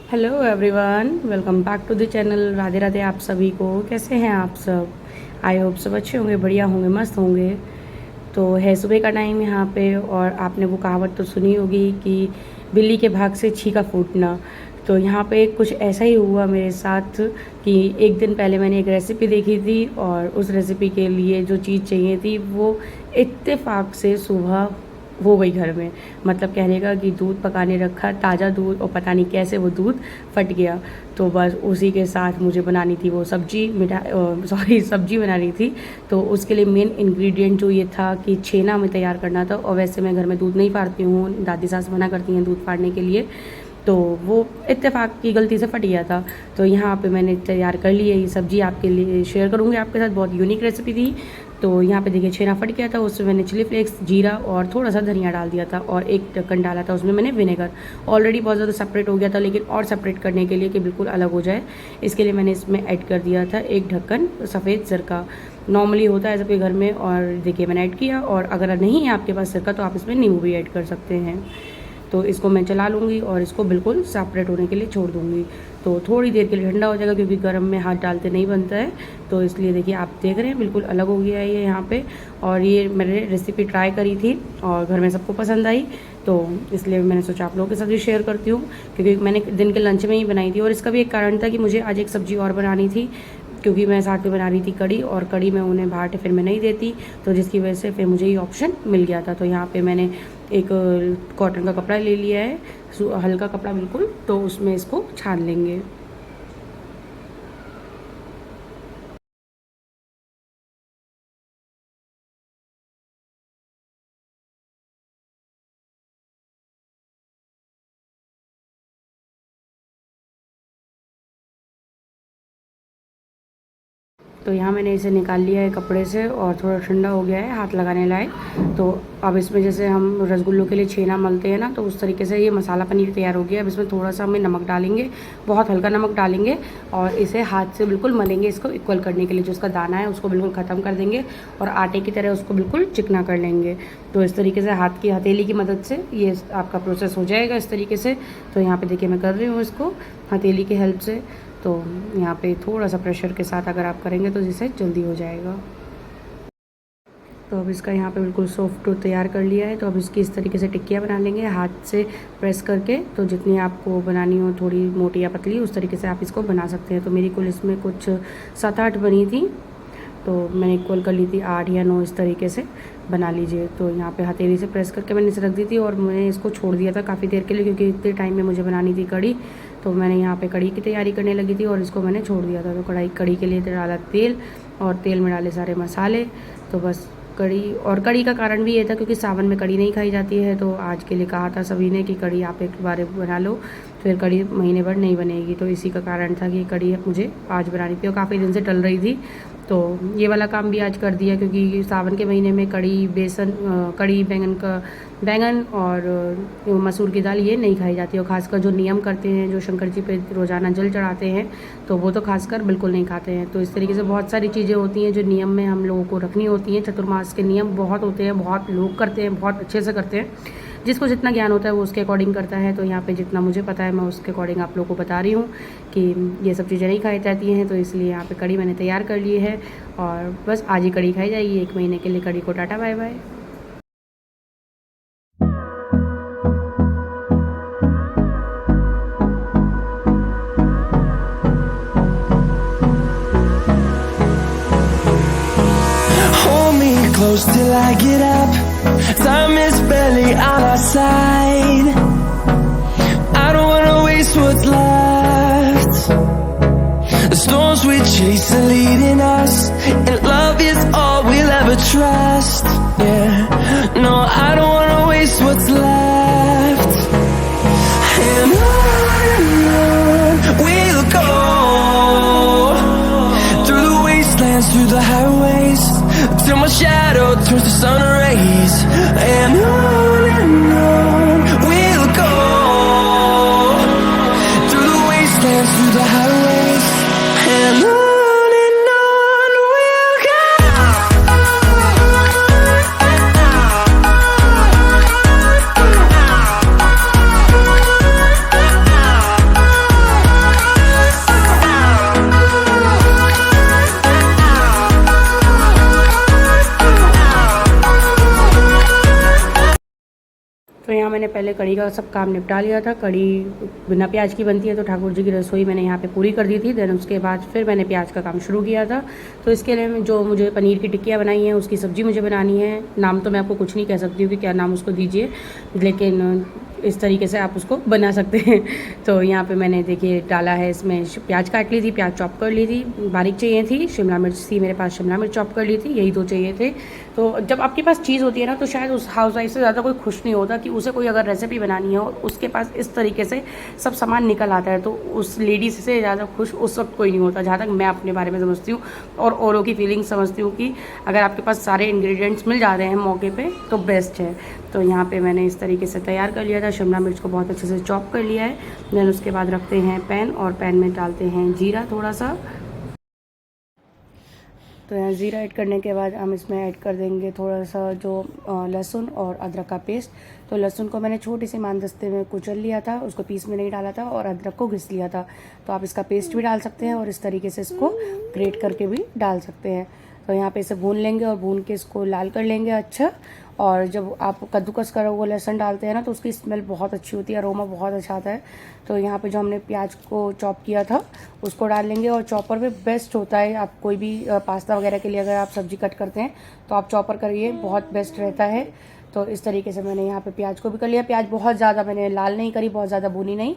Hello everyone, welcome back to the channel. Radhe Radhe आप सभी को। कैसे हैं आप सब? आई होप सब अच्छे होंगे, बढ़िया होंगे, मस्त होंगे। तो है सुबह का टाइम यहाँ पे, और आपने वो कहावत तो सुनी होगी कि बिल्ली के भाग से छीका फूटना। तो यहाँ पे कुछ ऐसा ही हुआ मेरे साथ कि एक दिन पहले मैंने एक रेसिपी देखी थी, और उस रेसिपी के लिए जो चीज़ चाहिए थी वो इत्तेफाक से सुबह हो गई घर में। मतलब कहने का कि दूध पकाने रखा, ताज़ा दूध, और पता नहीं कैसे वो दूध फट गया। तो बस उसी के साथ मुझे बनानी थी वो सब्जी, सब्जी बनानी थी। तो उसके लिए मेन इंग्रेडिएंट जो ये था कि छेना हमें तैयार करना था। और वैसे मैं घर में दूध नहीं फाड़ती हूँ, दादी सास मना करती हैं दूध फाड़ने के लिए। तो वो इत्तेफाक की गलती से फट गया था। तो यहाँ पे मैंने तैयार कर ली है ये सब्ज़ी, आपके लिए शेयर करूँगी आपके साथ। बहुत यूनिक रेसिपी थी। तो यहाँ पे देखिए छेना फट गया था, उसमें मैंने चिली फ्लेक्स, जीरा और थोड़ा सा धनिया डाल दिया था, और एक ढक्कन डाला था उसमें मैंने विनेगर। ऑलरेडी बहुत ज़्यादा सेपरेट हो गया था, लेकिन और सेपरेट करने के लिए कि बिल्कुल अलग हो जाए, इसके लिए मैंने इसमें ऐड कर दिया था एक ढक्कन सफ़ेद सिरका। नॉर्मली होता है सबके घर में, और देखिए मैंने ऐड किया। और अगर नहीं है आपके पास सिरका तो आप इसमें नींबू भी ऐड कर सकते हैं। तो इसको मैं चला लूँगी और इसको बिल्कुल सेपरेट होने के लिए छोड़ दूँगी। तो थोड़ी देर के लिए ठंडा हो जाएगा, क्योंकि गर्म में हाथ डालते नहीं बनता है। तो इसलिए देखिए आप देख रहे हैं बिल्कुल अलग हो गया है ये यहाँ पे। और ये मैंने रेसिपी ट्राई करी थी और घर में सबको पसंद आई, तो इसलिए मैंने सोचा आप लोगों के साथ भी शेयर करती हूँ। क्योंकि मैंने दिन के लंच में ही बनाई थी, और इसका भी एक कारण था कि मुझे आज एक सब्ज़ी और बनानी थी, क्योंकि मैं साथ में बना रही थी कड़ी, और कड़ी में उन्हें बाहर टिफिन में नहीं देती। तो जिसकी वजह से फिर मुझे ये ऑप्शन मिल गया था। तो यहाँ पे मैंने एक कॉटन का कपड़ा ले लिया है, हल्का कपड़ा बिल्कुल। तो उसमें इसको छान लेंगे। तो यहाँ मैंने इसे निकाल लिया है कपड़े से, और थोड़ा ठंडा हो गया है, हाथ लगाने लायक। तो अब इसमें जैसे हम रसगुल्लों के लिए छेना मलते हैं ना, तो उस तरीके से ये मसाला पनीर तैयार हो गया। अब इसमें थोड़ा सा हमें नमक डालेंगे, बहुत हल्का नमक डालेंगे, और इसे हाथ से बिल्कुल मलेंगे, इसको इक्वल करने के लिए। जो इसका दाना है उसको बिल्कुल ख़त्म कर देंगे, और आटे की तरह उसको बिल्कुल चिकना कर लेंगे। तो इस तरीके से हाथ की हथेली की मदद से ये आपका प्रोसेस हो जाएगा इस तरीके से। तो यहाँ पे देखिए मैं कर रही हूँ इसको हथेली की हेल्प से। तो यहाँ पे थोड़ा सा प्रेशर के साथ अगर आप करेंगे तो जिससे जल्दी हो जाएगा। तो अब इसका यहाँ पे बिल्कुल सॉफ्ट डो तैयार कर लिया है। तो अब इसकी इस तरीके से टिक्कियाँ बना लेंगे हाथ से प्रेस करके। तो जितनी आपको बनानी हो, थोड़ी मोटी या पतली, उस तरीके से आप इसको बना सकते हैं। तो मेरी कुल इसमें कुछ 7-8 बनी थी, तो मैंने इक्वल कर ली थी 8 या 9, इस तरीके से बना लीजिए। तो यहाँ पे हथेली से प्रेस करके मैंने इसे रख दी थी, और मैंने इसको छोड़ दिया था काफ़ी देर के लिए, क्योंकि इतने टाइम में मुझे बनानी थी कड़ी। तो मैंने यहाँ पे कड़ी की तैयारी करने लगी थी, और इसको मैंने छोड़ दिया था। तो कड़ी के लिए डाला तेल, और तेल में डाले सारे मसाले। तो बस कड़ी का कारण भी ये था क्योंकि सावन में कड़ी नहीं खाई जाती है। तो आज के लिए कहा था सभी ने कि कड़ी आप एक बार बना लो, फिर कड़ी महीने भर नहीं बनेगी। तो इसी का कारण था कि कड़ी मुझे आज बनानी थी, और काफ़ी दिन से टल रही थी। तो ये वाला काम भी आज कर दिया, क्योंकि सावन के महीने में कड़ी, कड़ी, बैंगन और मसूर की दाल ये नहीं खाई जाती। और खासकर जो नियम करते हैं, जो शंकर जी पे रोज़ाना जल चढ़ाते हैं, तो वो तो खासकर बिल्कुल नहीं खाते हैं। तो इस तरीके से बहुत सारी चीज़ें होती हैं जो नियम में हम लोगों को रखनी होती हैं। चतुर्मास के नियम बहुत होते हैं, बहुत लोग करते हैं, बहुत अच्छे से करते हैं। जिसको जितना ज्ञान होता है वो उसके अकॉर्डिंग करता है। तो यहाँ पे जितना मुझे पता है मैं उसके अकॉर्डिंग आप लोगों को बता रही हूँ कि ये सब चीज़ें नहीं खाई जाती हैं। तो इसलिए यहाँ पे कड़ी मैंने तैयार कर ली है, और बस आज ही कड़ी खाई जाएगी। 1 महीने के लिए कड़ी को tata bye bye. Hold me close till I get up. Time is barely on our side. I don't wanna waste what's left. The storms we chase are leading us, and love is all we'll ever trust. Yeah, no, I don't wanna waste what's left. And on we'll go, through the wastelands, through the highways, till my shadow turns to sun rays. And on we'll go, through the wastelands, through the highways. And on we'll go. यहाँ मैंने पहले कढ़ी का सब काम निपटा लिया था। कढ़ी बिना प्याज की बनती है, तो ठाकुर जी की रसोई मैंने यहाँ पे पूरी कर दी थी। देन उसके बाद फिर मैंने प्याज का काम शुरू किया था। तो इसके लिए जो मुझे पनीर की टिक्कियाँ बनाई हैं उसकी सब्ज़ी मुझे बनानी है। नाम तो मैं आपको कुछ नहीं कह सकती हूँ कि क्या नाम उसको दीजिए, लेकिन इस तरीके से आप उसको बना सकते हैं। तो यहाँ पे मैंने देखिए डाला है, इसमें प्याज काट ली थी, प्याज चॉप कर ली थी, बारीक चाहिए थी। शिमला मिर्च थी मेरे पास, शिमला मिर्च चॉप कर ली थी, यही 2 चाहिए थे। तो जब आपके पास चीज़ होती है ना, तो शायद उस हाउसवाइफ से ज़्यादा कोई खुश नहीं होता कि उसे कोई अगर रेसिपी बनानी है और उसके पास इस तरीके से सब सामान निकल आता है, तो उस लेडीज़ से ज़्यादा खुश उस वक्त कोई नहीं होता। जहाँ तक मैं अपने बारे में समझती हूँ और औरों की फीलिंग समझती हूँ कि अगर आपके पास सारे इंग्रेडिएंट्स मिल जा रहे हैं मौके पे तो बेस्ट है। तो यहाँ पे मैंने इस तरीके से तैयार कर लिया था। शिमला मिर्च को बहुत अच्छे से चॉप कर लिया है। देन उसके बाद रखते हैं पैन, और पैन में डालते हैं जीरा थोड़ा सा। तो यहाँ ज़ीरा ऐड करने के बाद हम इसमें ऐड कर देंगे थोड़ा सा जो लहसुन और अदरक का पेस्ट। तो लहसुन को मैंने छोटी सी मानदस्ते में कुचल लिया था, उसको पीस में नहीं डाला था, और अदरक को घिस लिया था। तो आप इसका पेस्ट भी डाल सकते हैं और इस तरीके से इसको ग्रेट करके भी डाल सकते हैं। तो यहाँ पे इसे भून लेंगे और भून के इसको लाल कर लेंगे अच्छा। और जब आप कद्दूकस करा हुआ लहसुन डालते हैं ना, तो उसकी स्मेल बहुत अच्छी होती है, अरोमा बहुत अच्छा आता है। तो यहाँ पे जो हमने प्याज को चॉप किया था उसको डाल लेंगे, और चॉपर पे बेस्ट होता है। आप कोई भी पास्ता वगैरह के लिए अगर आप सब्जी कट करते हैं तो आप चॉपर करिए, बहुत बेस्ट रहता है। तो इस तरीके से मैंने यहाँ पे प्याज को भी कर लिया। प्याज बहुत ज़्यादा मैंने लाल नहीं करी, बहुत ज़्यादा भुनी नहीं,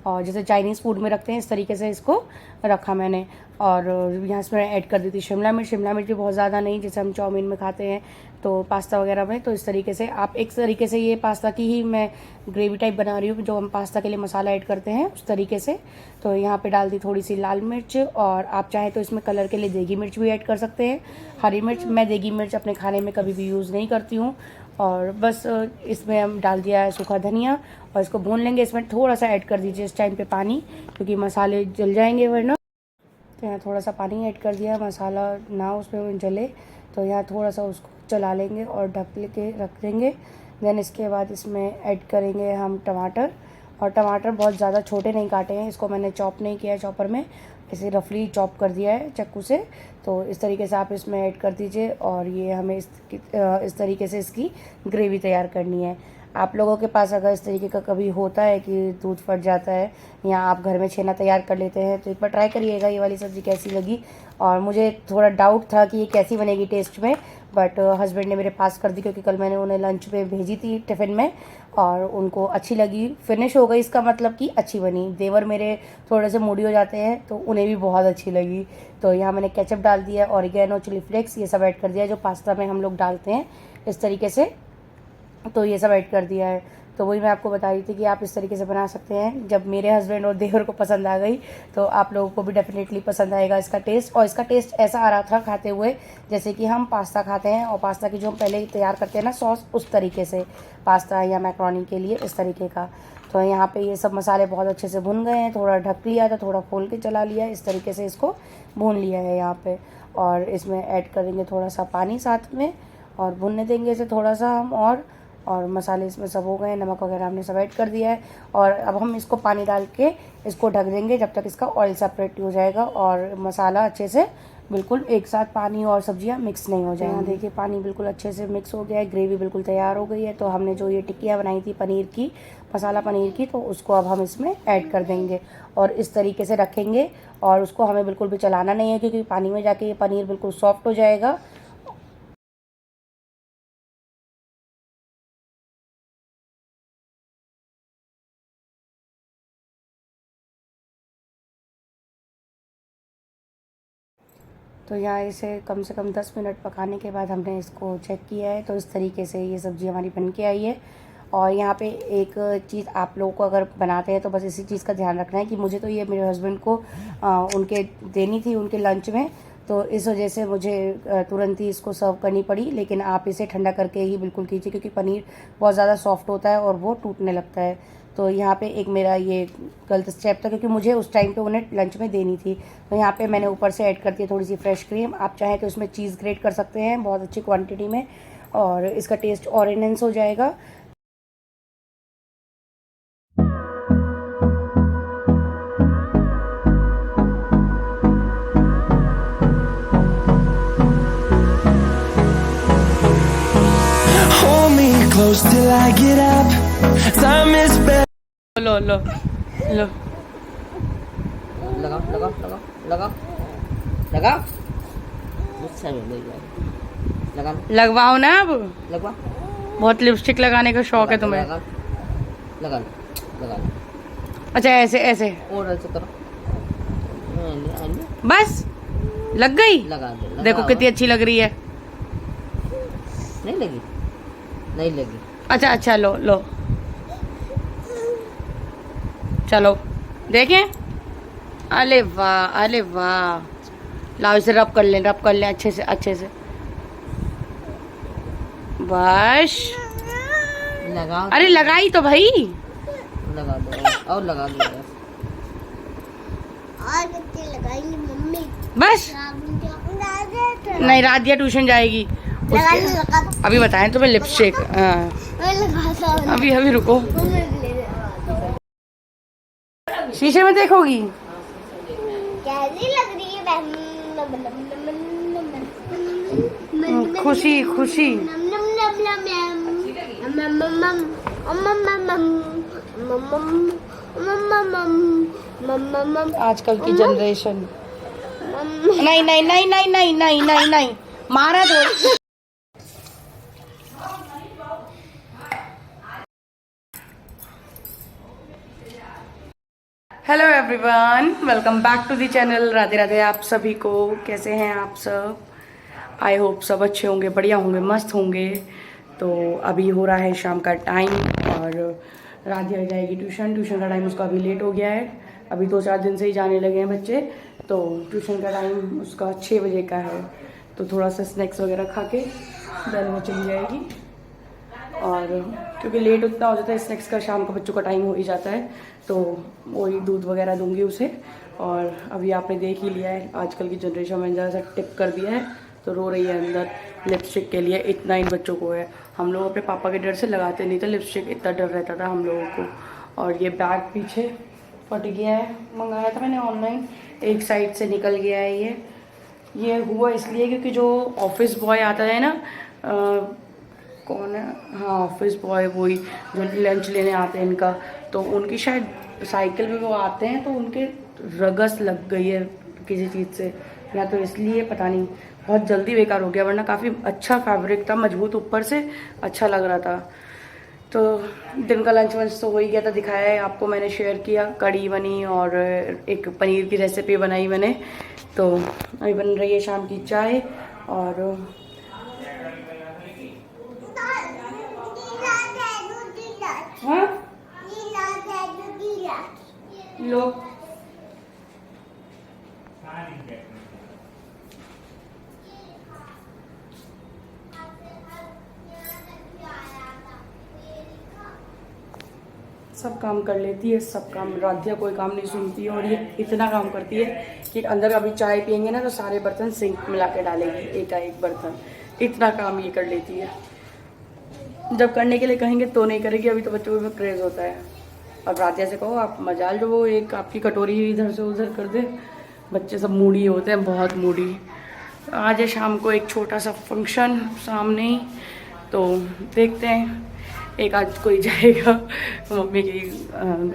और जैसे चाइनीज़ फूड में रखते हैं इस तरीके से इसको रखा मैंने। और यहाँ से मैंने ऐड कर दी थी शिमला मिर्च। शिमला मिर्च भी बहुत ज़्यादा नहीं, जैसे हम चाउमीन में खाते हैं तो पास्ता वगैरह में। तो इस तरीके से आप एक तरीके से ये पास्ता की ही मैं ग्रेवी टाइप बना रही हूँ, जो हम पास्ता के लिए मसाला ऐड करते हैं उस तरीके से। तो यहाँ पे डाल दी थोड़ी सी लाल मिर्च, और आप चाहें तो इसमें कलर के लिए देगी मिर्च भी ऐड कर सकते हैं। हरी मिर्च, मैं देगी मिर्च अपने खाने में कभी भी यूज़ नहीं करती हूँ। और बस इसमें हम डाल दिया है सूखा धनिया, और इसको भून लेंगे। इसमें थोड़ा सा ऐड कर दीजिए इस टाइम पे पानी, क्योंकि मसाले जल जाएंगे वरना। तो यहाँ थोड़ा सा पानी ऐड कर दिया, मसाला ना उसमें जले। तो यहाँ थोड़ा सा उसको चला लेंगे और ढक के रख देंगे। देन इसके बाद इसमें ऐड करेंगे हम टमाटर, और टमाटर बहुत ज़्यादा छोटे नहीं काटे हैं, इसको मैंने चॉप नहीं किया है चॉपर में, इसे रफली चॉप कर दिया है चाकू से। तो इस तरीके से आप इसमें ऐड कर दीजिए, और ये हमें इस तरीके से इसकी ग्रेवी तैयार करनी है। आप लोगों के पास अगर इस तरीके का कभी होता है कि दूध फट जाता है, या आप घर में छेना तैयार कर लेते हैं, तो एक बार ट्राई करिएगा ये वाली सब्ज़ी कैसी लगी। और मुझे थोड़ा डाउट था कि ये कैसी बनेगी टेस्ट में, बट हस्बैंड ने मेरे पास कर दी, क्योंकि कल मैंने उन्हें लंच में भेजी थी टिफ़िन में, और उनको अच्छी लगी। फिनिश हो गई, इसका मतलब कि अच्छी बनी। देवर मेरे थोड़े से मूडी हो जाते हैं, तो उन्हें भी बहुत अच्छी लगी। तो यहाँ मैंने केचप डाल दिया, ऑरिगेनो, चिली फ्लेक्स, ये सब ऐड कर दिया जो पास्ता में हम लोग डालते हैं इस तरीके से। तो ये सब ऐड कर दिया है। तो वही मैं आपको बता रही थी कि आप इस तरीके से बना सकते हैं। जब मेरे हस्बैंड और देवर को पसंद आ गई, तो आप लोगों को भी डेफिनेटली पसंद आएगा इसका टेस्ट। और इसका टेस्ट ऐसा आ रहा था खाते हुए जैसे कि हम पास्ता खाते हैं, और पास्ता की जो हम पहले तैयार करते हैं ना सॉस, उस तरीके से पास्ता या मैक्रोनी के लिए इस तरीके का। तो यहाँ पे ये सब मसाले बहुत अच्छे से भुन गए हैं। थोड़ा ढक लिया था, थोड़ा खोल के चला लिया, इस तरीके से इसको भून लिया है यहाँ पे। और इसमें ऐड करेंगे थोड़ा सा पानी साथ में, और भुनने देंगे इसे थोड़ा सा हम। और मसाले इसमें सब हो गए, नमक वगैरह हमने सब ऐड कर दिया है। और अब हम इसको पानी डाल के इसको ढक देंगे जब तक इसका ऑयल सेपरेट हो जाएगा, और मसाला अच्छे से बिल्कुल एक साथ पानी और सब्जियां मिक्स नहीं हो जाए। यहाँ देखिए पानी बिल्कुल अच्छे से मिक्स हो गया है, ग्रेवी बिल्कुल तैयार हो गई है। तो हमने जो ये टिक्कियाँ बनाई थी पनीर की, मसाला पनीर की, तो उसको अब हम इसमें ऐड कर देंगे और इस तरीके से रखेंगे। और उसको हमें बिल्कुल भी चलाना नहीं है, क्योंकि पानी में जाके ये पनीर बिल्कुल सॉफ्ट हो जाएगा। तो यहाँ इसे कम से कम 10 मिनट पकाने के बाद हमने इसको चेक किया है, तो इस तरीके से ये सब्ज़ी हमारी बन के आई है। और यहाँ पे एक चीज़ आप लोगों को अगर बनाते हैं तो बस इसी चीज़ का ध्यान रखना है कि मुझे तो ये मेरे हस्बैंड को उनके देनी थी उनके लंच में, तो इस वजह से मुझे तुरंत ही इसको सर्व करनी पड़ी। लेकिन आप इसे ठंडा करके ही बिल्कुल कीजिए, क्योंकि पनीर बहुत ज़्यादा सॉफ्ट होता है और वो टूटने लगता है। तो यहाँ पे एक मेरा ये गलत स्टेप था, क्योंकि मुझे उस टाइम पे उन्हें लंच में देनी थी। तो यहाँ पे मैंने ऊपर से ऐड कर दी थोड़ी सी फ्रेश क्रीम। आप चाहें तो इसमें चीज़ ग्रेट कर सकते हैं बहुत अच्छी क्वांटिटी में, और इसका टेस्ट और एनहेंस हो जाएगा। Hold me close till I get up. Time is barely. लो लो लो लगाओ लगाओ लगाओ लगाओ लगाओ गुस्सा में बोल रहा लगा लगवाओ ना अब। लगवा बहुत लिपस्टिक लगाने का शौक है तुम्हें। लगा लगा लगा अच्छा ऐसे ऐसे और ऐसे करो बस लग गई। लगा दे देखो कितनी अच्छी लग रही है। नहीं लगी नहीं लगी अच्छा अच्छा लो लो चलो देखें। अरे वाह अरे वाह। लाओ इसे रब कर लें अच्छे से बस। लगाओ अरे लगाई तो भाई। लगा दो और लगा दो और कितनी लगाएंगे मम्मी? बस नहीं राधिया ट्यूशन जाएगी लगा अभी बताएं तुम्हें लिपस्टिक। अभी अभी रुको शीशे में देखोगी। कैसी लग रही है खुशी खुशी। आजकल की जनरेशन नहीं नहीं नहीं नहीं नहीं नहीं नहीं नहीं मारा तो। Hello everyone welcome back to the channel. Radhe Radhe आप सभी को। कैसे हैं आप सब? आई होप सब अच्छे होंगे, बढ़िया होंगे, मस्त होंगे। तो अभी हो रहा है शाम का टाइम और राधिया जाएगी ट्यूशन का टाइम उसका अभी लेट हो गया है। अभी 2-4 दिन से ही जाने लगे हैं बच्चे। तो ट्यूशन का टाइम उसका 6 बजे का है। तो थोड़ा सा स्नैक्स वगैरह खा के देन वो चली जाएगी। और क्योंकि लेट उतना हो जाता है स्नैक्स का, शाम का बच्चों का टाइम हो ही जाता है, तो वही दूध वगैरह दूंगी उसे। और अभी आपने देख ही लिया है आजकल की जनरेशन में ज़रा सा टिप कर दिया है तो रो रही है अंदर लिपस्टिक के लिए। इतना इन बच्चों को है। हम लोग अपने पापा के डर से लगाते नहीं थे लिपस्टिक, इतना डर रहता था हम लोगों को। और ये बैग पीछे फट गया है, मंगाया था मैंने ऑनलाइन, एक साइड से निकल गया है। ये हुआ इसलिए क्योंकि जो ऑफिस बॉय आता है ना, कौन है, हाँ ऑफिस बॉय, वही जो लंच लेने आते हैं इनका, तो उनकी शायद साइकिल में वो आते हैं तो उनके रगस लग गई है किसी चीज़ से, या तो इसलिए पता नहीं। बहुत जल्दी बेकार हो गया, वरना काफ़ी अच्छा फैब्रिक था, मजबूत ऊपर से, अच्छा लग रहा था। तो दिन का लंच वंच तो हो ही गया था, दिखाया है आपको, मैंने शेयर किया। कड़ी बनी और एक पनीर की रेसिपी बनाई मैंने। तो अभी बन रही है शाम की चाय। और हाँ लो सब काम कर लेती है, सब काम। राधिया कोई काम नहीं सुनती है और ये इतना काम करती है कि अंदर अभी चाय पियेंगे ना तो सारे बर्तन सिंक मिला के डालेगी, एक बर्तन। इतना काम ये कर लेती है। जब करने के लिए कहेंगे तो नहीं करेगी। अभी तो बच्चों में क्रेज होता है। अब राधिया से कहो आप मजाल जो वो एक आपकी कटोरी इधर से उधर कर दे। बच्चे सब मूडी होते हैं, बहुत मूडी। आज है शाम को एक छोटा सा फंक्शन सामने ही, तो देखते हैं। एक आज कोई जाएगा, मम्मी की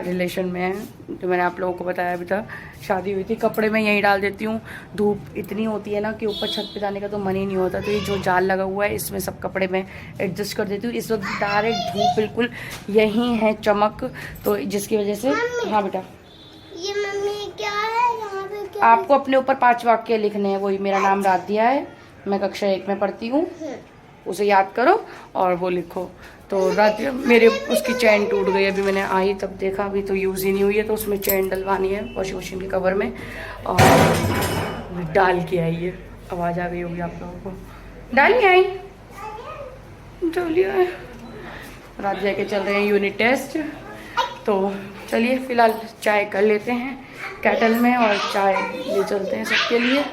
रिलेशन में है, जो मैंने आप लोगों को बताया अभी था, शादी हुई थी। कपड़े मैं यहीं डाल देती हूँ, धूप इतनी होती है ना कि ऊपर छत पे जाने का तो मन ही नहीं होता। तो ये जो जाल लगा हुआ है इसमें सब कपड़े मैं एडजस्ट कर देती हूँ। इस वक्त डायरेक्ट धूप बिल्कुल यहीं है, चमक, तो जिसकी वजह से। हाँ बेटा, ये मम्मी क्या है यहाँ पे? क्या आपको अपने ऊपर 5 वाक्य लिखने हैं। वही मेरा नाम राधिया है, मैं कक्षा 1 में पढ़ती हूँ, उसे याद करो और वो लिखो। तो राधिया, मेरे उसकी चैन टूट गई, अभी मैंने आई तब देखा, अभी तो यूज़ ही नहीं हुई है, तो उसमें चैन डलवानी है वॉशिंग मशीन के कवर में, और डाल के आई है। आवाज़ आ गई होगी आप लोगों को। डाली आई, चलिए राधिया के चल रहे हैं यूनिट टेस्ट। तो चलिए फ़िलहाल चाय कर लेते हैं केटल में, और चाय ले चलते हैं सबके लिए।